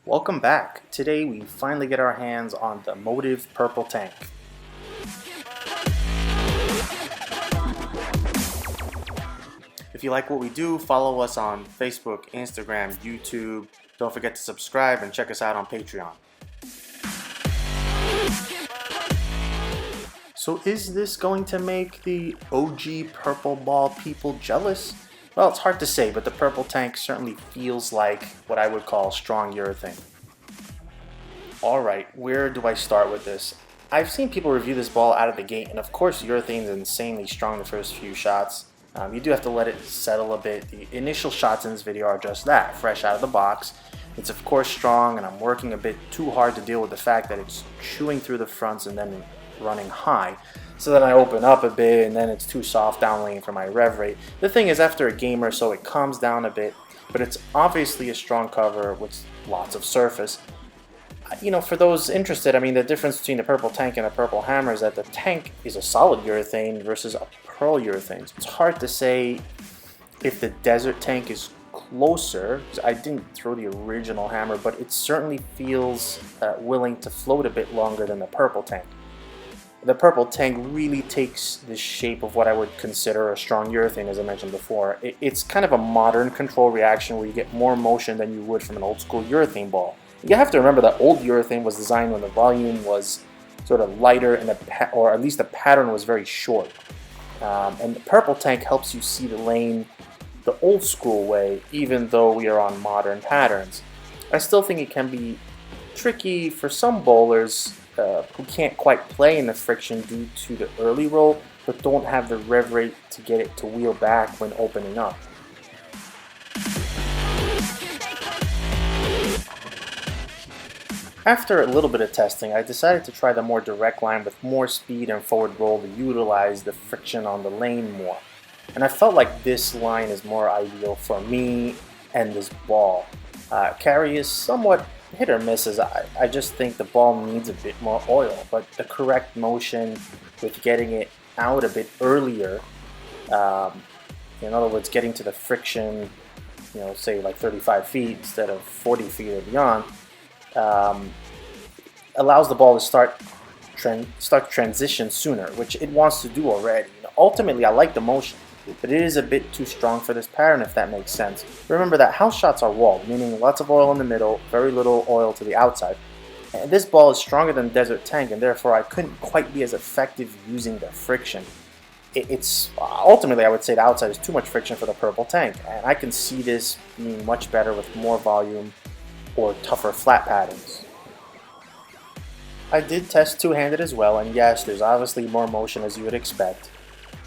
Welcome back. Today we finally get our hands on the Motiv Purple Tank. If you like what we do, follow us on Facebook, Instagram, YouTube. Don't forget to subscribe and check us out on Patreon. So is this going to make the OG purple ball people jealous? Well, it's hard to say, but the purple tank certainly feels like what I would call strong urethane. Alright, where do I start with this? I've seen people review this ball out of the gate, and of course urethane is insanely strong the first few shots. You do have to let it settle a bit. The initial shots in this video are just that, fresh out of the box. It's of course strong, and I'm working a bit too hard to deal with the fact that it's chewing through the fronts and then running high. So then I open up a bit, and then it's too soft down lane for my rev rate. The thing is, after a game or so, it calms down a bit, but it's obviously a strong cover with lots of surface. You know, for those interested, I mean, the difference between the purple tank and the purple hammer is that the tank is a solid urethane versus a pearl urethane. So it's hard to say if the desert tank is closer. I didn't throw the original hammer, but it certainly feels willing to float a bit longer than the purple tank. The purple tank really takes the shape of what I would consider a strong urethane, as I mentioned before. It's kind of a modern control reaction where you get more motion than you would from an old school urethane ball. You have to remember that old urethane was designed when the volume was sort of lighter, and or at least the pattern was very short. And the purple tank helps you see the lane the old school way, even though we are on modern patterns. I still think it can be tricky for some bowlers who can't quite play in the friction due to the early roll, but don't have the rev rate to get it to wheel back when opening up. After a little bit of testing, I decided to try the more direct line with more speed and forward roll to utilize the friction on the lane more. And I felt like this line is more ideal for me and this ball. Carry is somewhat hit or miss, as I just think the ball needs a bit more oil, but the correct motion with getting it out a bit earlier, in other words, getting to the friction, you know, say like 35 feet instead of 40 feet or beyond, allows the ball to start transition sooner, which it wants to do already. Ultimately, I like the motion, but it is a bit too strong for this pattern, if that makes sense. Remember that house shots are walled, meaning lots of oil in the middle, very little oil to the outside. And this ball is stronger than Desert Tank, and therefore I couldn't quite be as effective using the friction. It's ultimately, I would say the outside is too much friction for the purple tank, and I can see this being much better with more volume or tougher flat patterns. I did test two-handed as well, and yes, there's obviously more motion as you would expect.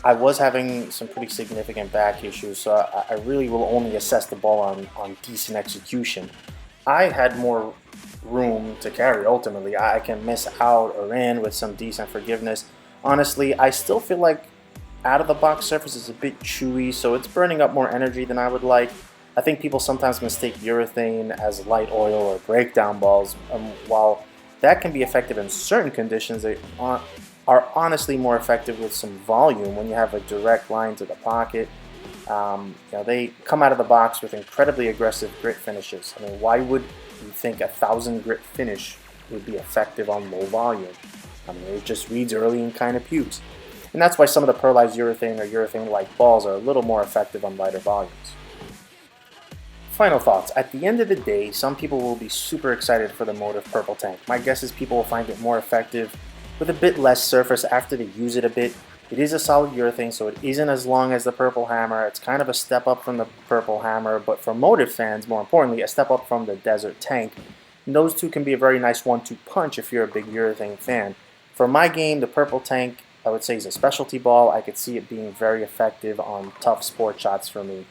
I was having some pretty significant back issues, so I really will only assess the ball on decent execution. I had more room to carry ultimately. I can miss out or in with some decent forgiveness. Honestly, I still feel like out of the box surface is a bit chewy, so it's burning up more energy than I would like. I think people sometimes mistake urethane as light oil or breakdown balls. While that can be effective in certain conditions, they are honestly more effective with some volume when you have a direct line to the pocket. They come out of the box with incredibly aggressive grit finishes. I mean, why would you think 1,000 grit finish would be effective on low volume? I mean, it just reads early and kind of pukes. And that's why some of the pearlized urethane or urethane-like balls are a little more effective on lighter volumes. Final thoughts. At the end of the day, some people will be super excited for the Motiv Purple Tank. My guess is people will find it more effective with a bit less surface after they use it a bit. It is a solid urethane, so it isn't as long as the purple hammer. It's kind of a step up from the purple hammer, but for Motiv fans, more importantly, a step up from the Desert Tank. And those two can be a very nice 1-2 punch if you're a big urethane fan. For my game, the purple tank, I would say, is a specialty ball. I could see it being very effective on tough sport shots for me.